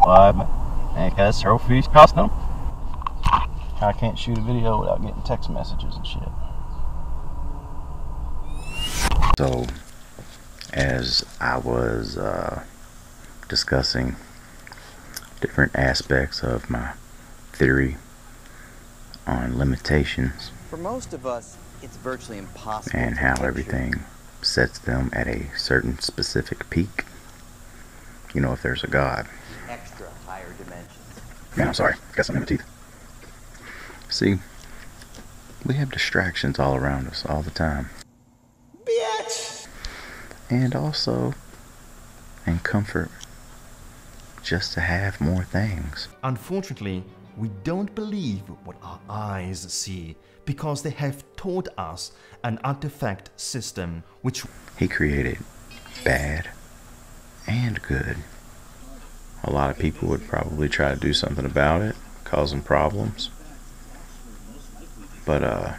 why man has trophies cost them. I can't shoot a video without getting text messages and shit. So, as I was discussing different aspects of my theory on limitations, For most of us, it's virtually impossible and to how picture. everything sets them at a certain specific peak. You know, if there's a God. Extra higher dimensions. Man, I'm sorry. Got something in my teeth. See, we have distractions all around us all the time. Bitch! And also, in comfort, just to have more things. Unfortunately, we don't believe what our eyes see because they have taught us an artifact system which He created bad and good. A lot of people would probably try to do something about it, causing problems. But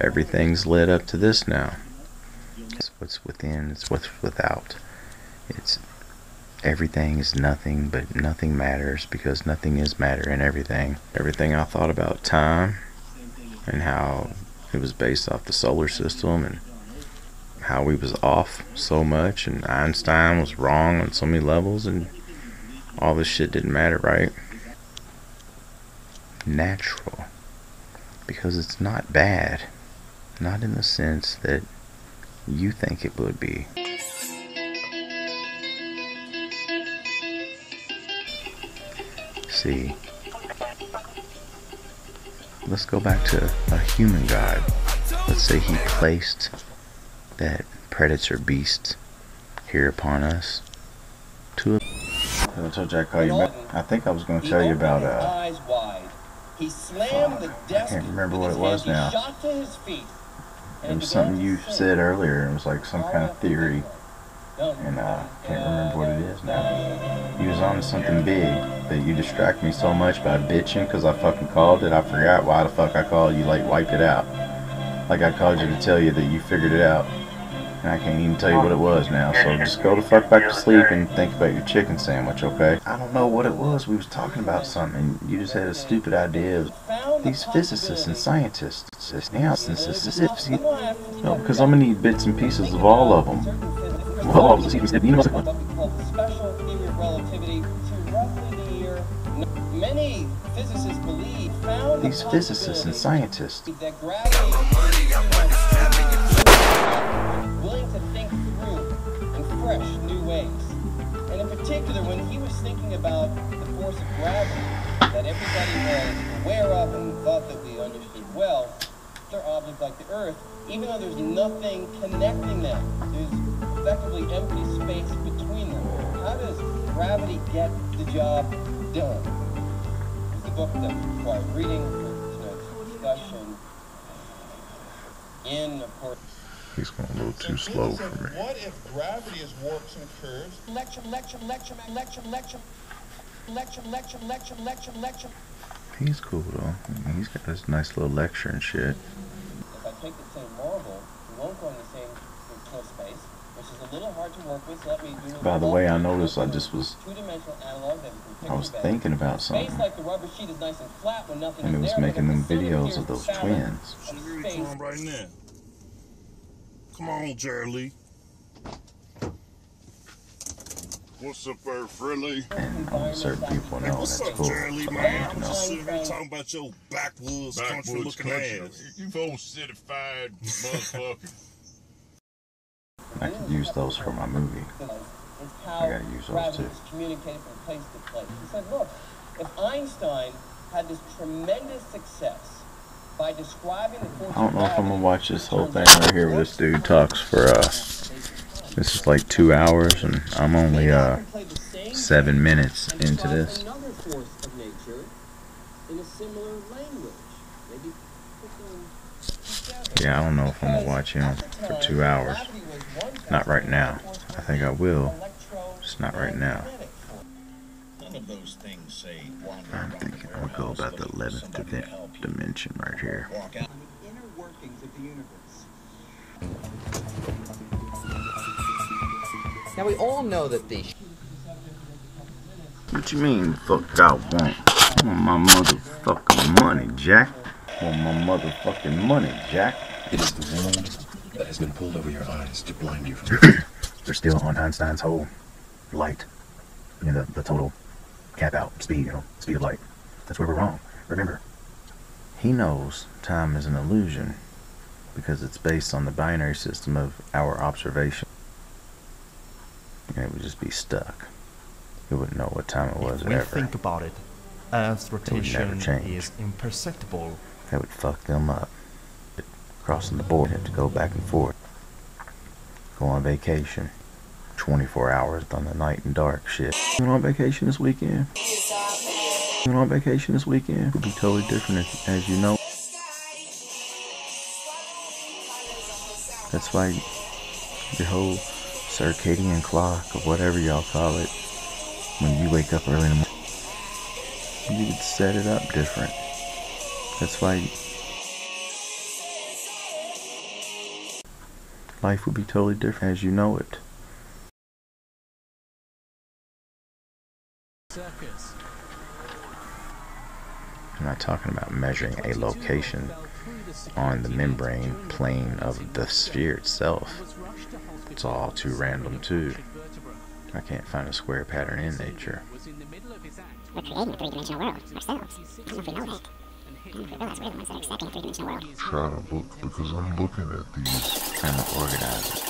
everything's led up to this now. It's what's within, it's what's without. It's everything is nothing, but nothing matters because nothing is matter in everything. Everything I thought about time and how it was based off the solar system and how we was off so much and Einstein was wrong on so many levels and all this shit didn't matter, right? Natural. Because it's not bad. Not in the sense that you think it would be. See, let's go back to a human God. Let's say he placed that predator beast here upon us to I told you I'd call you back. I think I was going to tell you about I can't remember what it was now. It was something you said earlier. It was like some kind of theory, and I can't remember what it is now. You was on something big, but you distract me so much by bitching because I fucking called it. I forgot why the fuck I called you. Like wiped it out. Like I called you to tell you that you figured it out, and I can't even tell you what it was now. So just go the fuck back to sleep and think about your chicken sandwich, okay? I don't know what it was. We was talking about something. And you just had a stupid idea of these physicists and scientists. No, because I'm gonna need bits and pieces of all of them. Well, special theory of relativity to roughly the year. Many physicists believe found these physicists and scientists. That gravity willing to think through in fresh new ways. And in particular, when he was thinking about the force of gravity that everybody was aware of and thought that we understood well, they're objects like the Earth, even though there's nothing connecting them. There's effectively empty space between them. How does gravity get the job done? It's a book that requires reading for tonight's discussion. Of course. He's going a little too slow for me. What if gravity is warps and curves? Lecture. He's cool though. He's got this nice little lecture and shit. If I take the same marble, we won't go in the same close space, which is a little hard to work with. So let me do. By the way, I noticed I just was. Two-dimensional analog that we can I was thinking about something. Space like the rubber sheet is nice and flat when nothing And it is was there, making but them if the cylinder videos is of those solid twins. of Read space, to him right now. Come on, Jerry Lee. What's up, Frilly? And only certain people know, and What's that's up, cool. Jerry Lee, Somebody man? need to I'm know. sitting here talking about your backwoods country looking ass. You old citified motherfucker. I could use those for my movie. is how I gotta use those gravity too. is communicated from place to place. He said, look, if Einstein had this tremendous success by describing the force I don't know if I'm gonna gonna watch this whole thing right here where this dude talks for this is like 2 hours and I'm only 7 minutes into this. Another force of nature in a similar language. Maybe Yeah, I don't know if I'm gonna watch him for 2 hours. Not right now. I think I will. Just not right now. None of those things say I'm thinking I'll go about the 11th dimension right here. the inner workings of the universe. Now we all know that the What you mean, fuck I want? I want my motherfucking money, Jack. I want my motherfucking money, Jack. It is the wound that has been pulled over your eyes to blind you from They're still on Einstein's whole light. You know, the total cap out speed, you know, speed of light. That's where we're wrong. Remember. He knows time is an illusion because it's based on the binary system of our observation. And it would just be stuck. He wouldn't know what time it was If we ever. think about it, Earth's rotation change. is imperceptible. That would fuck them up. Crossing the border, have to go back and forth. Go on vacation. 24 hours on the night and dark shit. You went on vacation this weekend? You went on vacation this weekend? It would be totally different as you know. That's why your whole circadian clock, or whatever y'all call it, when you wake up early in the morning, you could set it up different. That's why life would be totally different as you know it. I'm not talking about measuring a location on the membrane plane of the sphere itself. It's all too random too. I can't find a square pattern in nature. We're creating a three-dimensional world ourselves. I don't know if we know that. I don't know if we realize we're the ones that are accepting a three-dimensional world. Try to look, because I'm looking at these. Trying to organize it.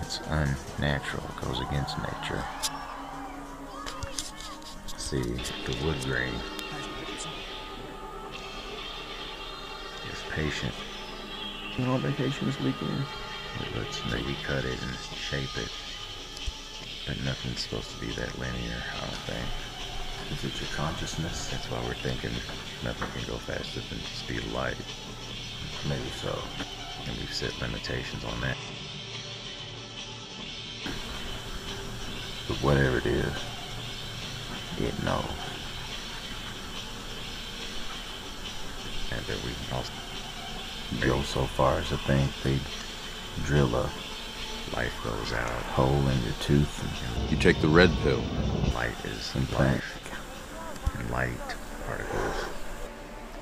It's unnatural. It goes against nature. See, the wood grain is patient. You know, on vacation this weekend? Let's maybe cut it and shape it. But nothing's supposed to be that linear, I don't think. Is it your consciousness? That's why we're thinking nothing can go faster than the speed of light. Maybe so. And we've set limitations on that. But whatever it is, it knows. And that we can also go so far as to think they drill a life goes out hole in your tooth. And You take the red pill. light is life. And light particles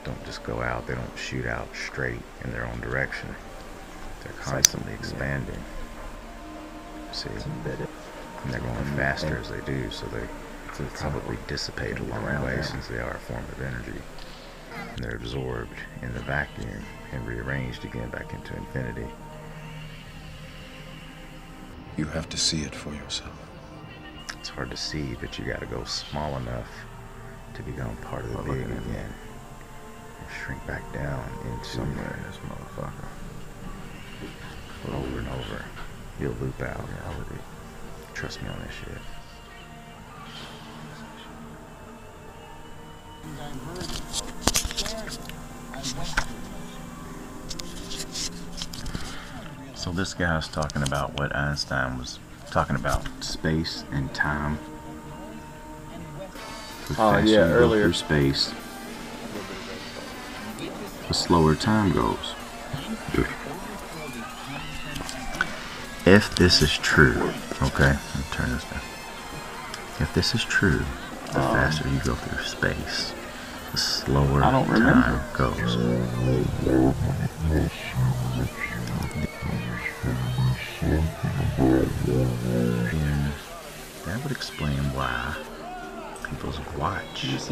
don't just go out, they don't shoot out straight in their own direction. They're constantly expanding. See? And they're going faster as they do, so they probably dissipate along the way since they are a form of energy. And they're absorbed in the vacuum and rearranged again back into infinity. You have to see it for yourself. It's hard to see, but you gotta go small enough to become part of the big again. And shrink back down into somewhere in this motherfucker. Over and over. You'll loop out reality. Trust me on this shit. So this guy's talking about what Einstein was talking about, space and time. The faster you go through space, the slower time goes. If this is true, okay, let me turn this down. If this is true, the faster you go through space, the slower time goes. And that would explain why people's watch is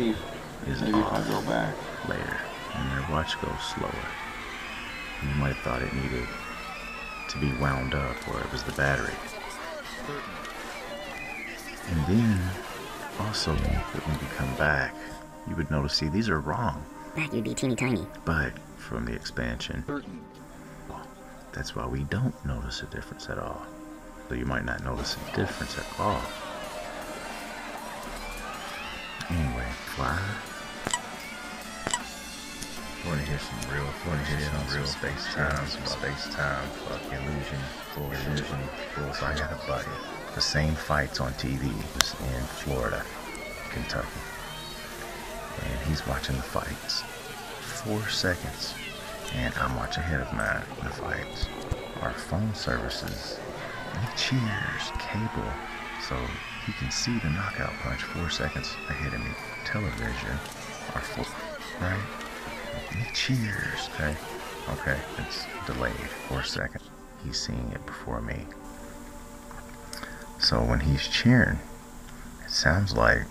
off later, and their watch goes slower. And you might have thought it needed to be wound up, or it was the battery. And then also that when you come back, you would notice, see, these are wrong. Back you'd be teeny tiny. But from the expansion, that's why we don't notice a difference at all. So you might not notice a difference at all. Anyway, fly. You want to hear some real space-time, fuck illusion, full illusion, full. So I got a buddy. the same fights on TV in Florida, Kentucky. And he's watching the fights. 4 seconds. And I'm much ahead of mine in the fights. Our phone services, he cheers cable so he can see the knockout punch 4 seconds ahead of me. Television, right? He cheers, okay? Okay, it's delayed 4 seconds. He's seeing it before me. So when he's cheering, it sounds like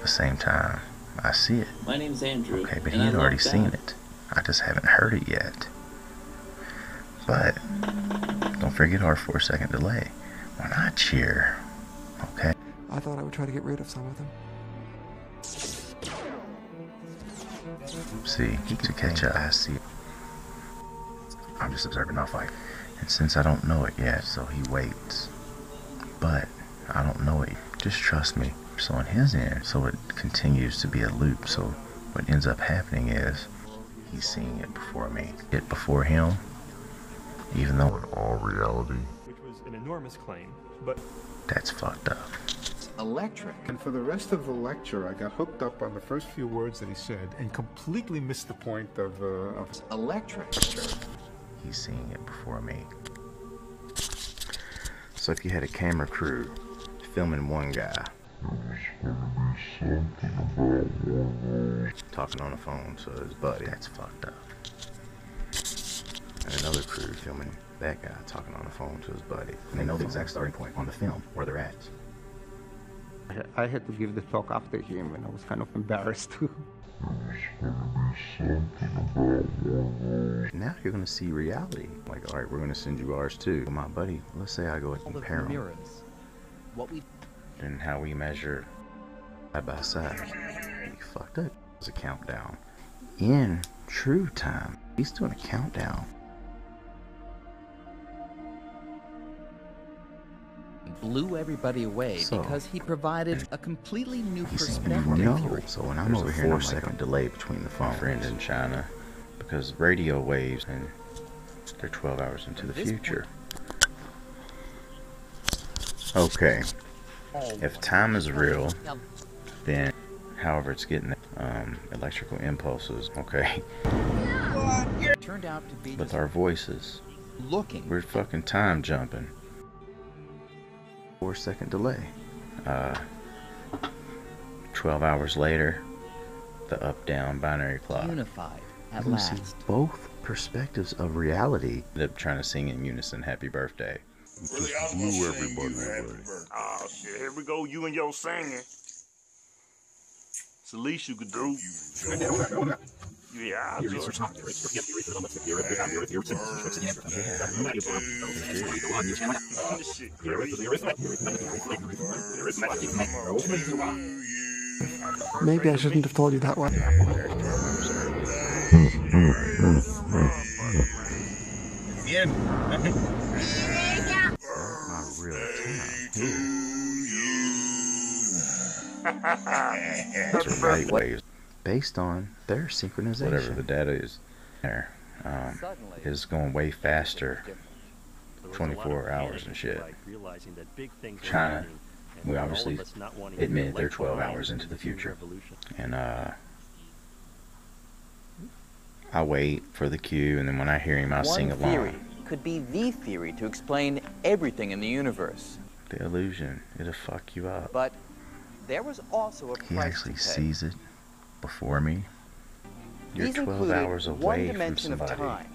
the same time I see it. My name's Andrew. Okay, but he had already seen it. I just haven't heard it yet. But don't forget our 4 second delay. When I cheer, okay? I thought I would try to get rid of some of them. See, to catch up, I see. I'm just observing our fight. And since I don't know it yet, so he waits. But I don't know it. Just trust me. So on his end, so it continues to be a loop. So what ends up happening is he's seeing it before me. It before him, even though in all reality, which was an enormous claim, but that's fucked up. Electric. And for the rest of the lecture, I got hooked up on the first few words that he said and completely missed the point of electric. He's seeing it before me. So if you had a camera crew filming one guy talking on the phone to his buddy, that's fucked up. And another crew filming that guy talking on the phone to his buddy. And they know the exact starting point on the film where they're at. I had to give the talk after him, and I was kind of embarrassed too. Now you're gonna see reality. Like, all right, we're gonna send you ours too. My buddy, let's say I go and compare them. And how we measure side by side. We fucked up. It's a countdown. In true time, he's doing a countdown. Blew everybody away because he provided a completely new perspective. No, so when I'm over here, 4 second delay between the phone friend in China, because radio waves and they're 12 hours into the future. Okay, if time is real, then however it's getting electrical impulses, okay, turned out to be with our voices, we're fucking time jumping. 4 second delay. 12 hours later, the up-down binary clock. Unified at You last. see both perspectives of reality. They're trying to sing in unison "Happy Birthday." Really, I blew everybody away. Oh shit, here we go, you and your singing. It's the least you could do. Yeah, Your research not your Maybe I shouldn't have told you that one. My real time. That's right waves based on their synchronization. Whatever the data is there, is going way faster. 24 hours and shit. China, we obviously admit they're 12 hours into the future. And I wait for the cue, and then when I hear him, I'll sing along. One theory could be the theory to explain everything in the universe. The illusion, it'll fuck you up. But there was also a price He actually to pay. sees it before me. You're These 12 included hours one away from dimension of somebody. time,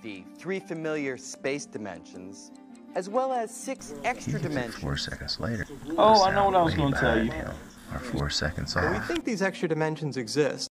the 3 familiar space dimensions, as well as 6 extra dimensions. 4 seconds later. Oh, I know what I was going to tell you. Or 4 seconds We off. think these extra dimensions exist.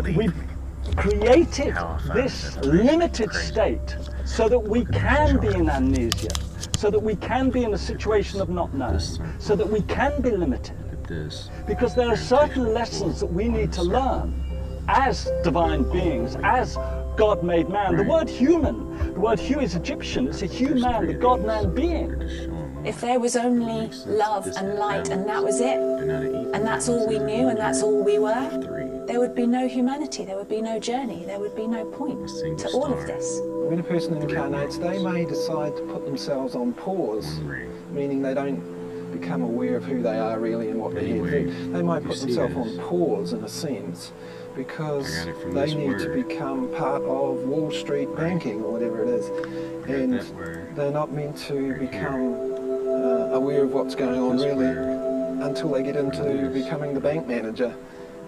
But we've created this limited state so that we can be in amnesia, so that we can be in a situation of not knowing, so that we can be limited. Because there are certain lessons that we need to learn as divine beings, as God-made man. The word human, the word hu is Egyptian, it's a human, the God-man being. If there was only love and light and that was it, and that's all we knew and that's all we were, there would be no humanity, there would be no journey, there would be no point to all of this. When a person incarnates, they may decide to put themselves on pause, meaning they don't become aware of who they are really and what they're here to do. They might put themselves on pause in a sense because they need to become part of Wall Street banking or whatever it is, and they're not meant to become aware of what's going on really until they get into becoming the bank manager.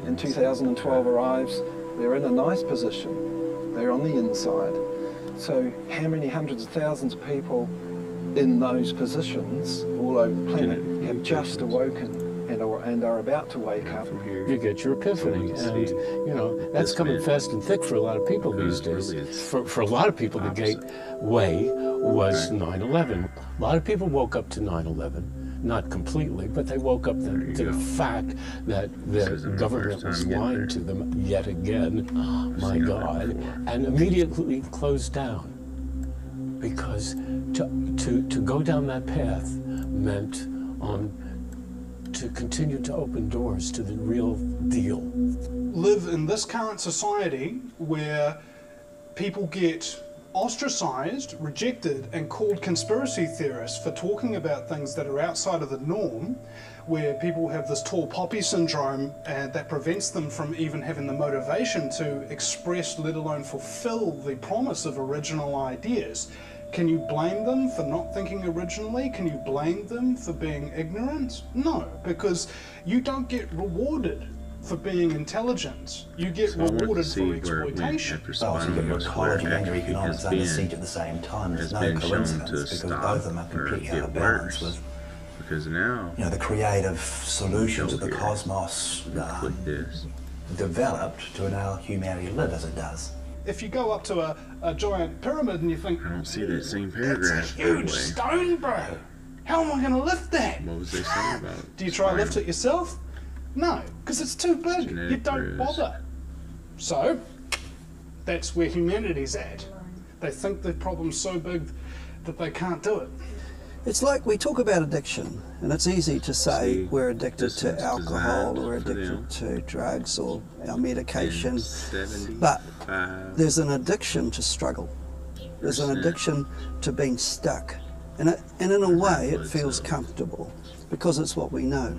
And 2012 arrives, they're in a nice position, they're on the inside. So how many hundreds of thousands of people in those positions all over the planet have just awoken and are about to wake up? You get your epiphany, and you know that's coming fast and thick for a lot of people these days. For a lot of people, the gateway was 9/11. A lot of people woke up to 9/11. Not completely, but they woke up to the fact that the government was lying to them yet again, my God, and immediately closed down. Because to go down that path meant to continue to open doors to the real deal. Live in this current society where people get ostracized, rejected, and called conspiracy theorists for talking about things that are outside of the norm, where people have this tall poppy syndrome and that prevents them from even having the motivation to express, let alone fulfill the promise of original ideas. Can you blame them for not thinking originally? Can you blame them for being ignorant? No, because you don't get rewarded for being intelligent. You get rewarded for exploitation. Well, so you've got your ecology and your economics under siege at the same time. There's no coincidence because both of them are completely out of balance with, because now, you know, the creative solutions that the cosmos developed to allow humanity to live as it does. If you go up to a giant pyramid and you think, I don't see that same paragraph. That's a huge stone, bro. How am I going to lift that? What was they saying about? Do you try to lift it yourself? No, because it's too big. You don't bother. So, that's where humanity's at. They think the problem's so big that they can't do it. It's like we talk about addiction, and it's easy to say we're addicted to alcohol, or we're addicted to drugs, or our medication, but there's an addiction to struggle. There's an addiction to being stuck, and in a way it feels comfortable because it's what we know.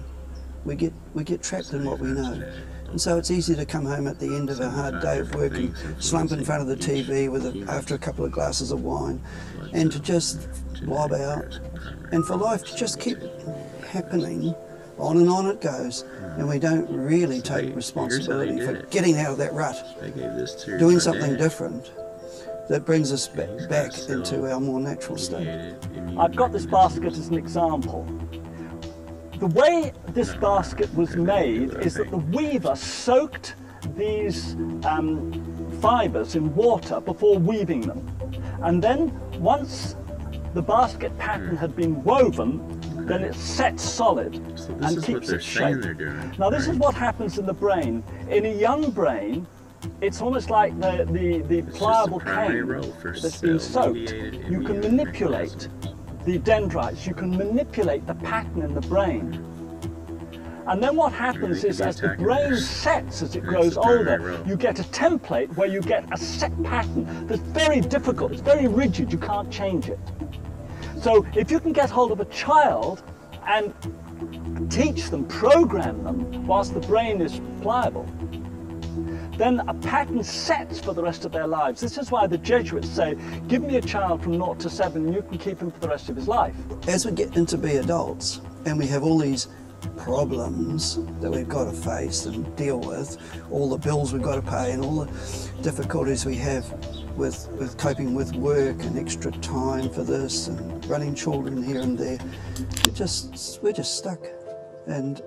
We get trapped in what we know. And so it's easy to come home at the end of a hard day of work and slump in front of the TV after a couple of glasses of wine and to just blob out. And for life to just keep happening, on and on it goes. And we don't really take responsibility for getting out of that rut, doing something different that brings us back into our more natural state. I've got this basket as an example. The way this basket was made is that the weaver soaked these fibers in water before weaving them. And then once the basket pattern had been woven, then it sets solid and keeps its shape. Now this is what happens in the brain. In a young brain, it's almost like the pliable cane that's been soaked. You can manipulate the dendrites, you can manipulate the pattern in the brain. And then what happens is as the brain sets as it grows older, you get a template where you get a set pattern that's very difficult, it's very rigid, you can't change it. So if you can get hold of a child and teach them, program them, whilst the brain is pliable, then a pattern sets for the rest of their lives. This is why the Jesuits say, give me a child from 0 to 7 and you can keep him for the rest of his life. As we get into be adults and we have all these problems that we've got to face and deal with, all the bills we've got to pay and all the difficulties we have with coping with work and extra time for this and running children here and there, we're just stuck. And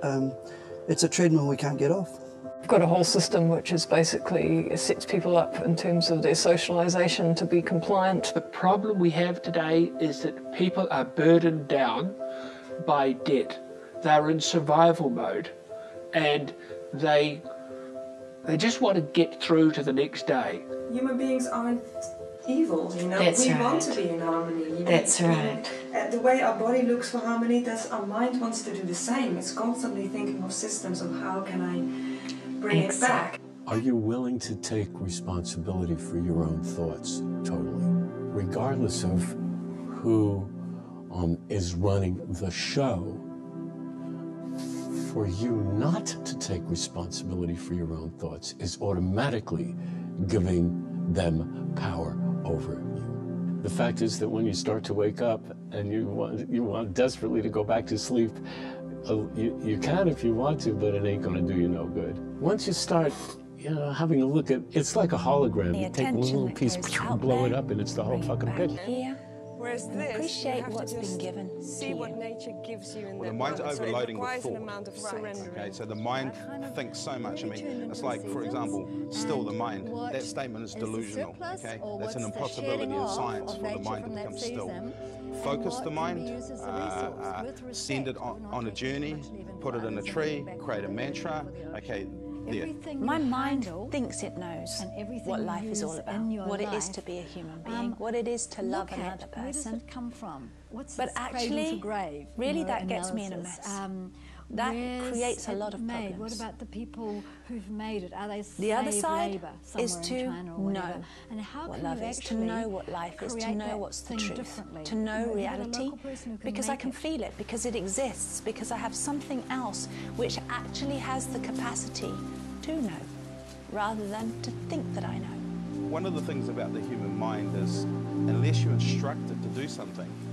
it's a treadmill we can't get off. got a whole system which is basically sets people up in terms of their socialisation to be compliant. The problem we have today is that people are burdened down by debt. They're in survival mode, and they just want to get through to the next day. Human beings aren't evil, you know. That's we right. want to be in harmony. That's right. The way our body looks for harmony, that's our mind wants to do the same. It's constantly thinking of systems of how can I bring it back. Are you willing to take responsibility for your own thoughts totally, regardless of who is running the show? For you not to take responsibility for your own thoughts is automatically giving them power over you. The fact is that when you start to wake up and you want desperately to go back to sleep, you can if you want to, but it ain't gonna do you no good. Once you start, having a look at, it's like a hologram. You take one little piece, blow it up, and it's the whole fucking picture. Here, Whereas this, appreciate what's been given. See what nature gives you in well, that the mind's moment. overloading So it with requires an thought. amount of surrendering. Okay, so the mind thinks so much. I mean, it's like, for example, still the mind. That statement is delusional. Okay, that's an impossibility of science for the mind to become still. Focus the mind, send it on a journey, put it in a tree, create a mantra. Okay. There. My mind thinks it knows what life is all about, what it is to be a human being, what it is to love another person. Where does it come from? What's but actually, really that gets me in a mess. That creates a lot of problems. What about the people who've made it? Are they the other slave side labor is somewhere to in China or whatever? know And how what can love you is, to actually know what life is, to create know that what's the thing truth, differently? to know You have a reality, local person who can because I make can it. feel it, because it exists, because I have something else which actually has the capacity to know, rather than to think that I know. One of the things about the human mind is, unless you instruct it to do something,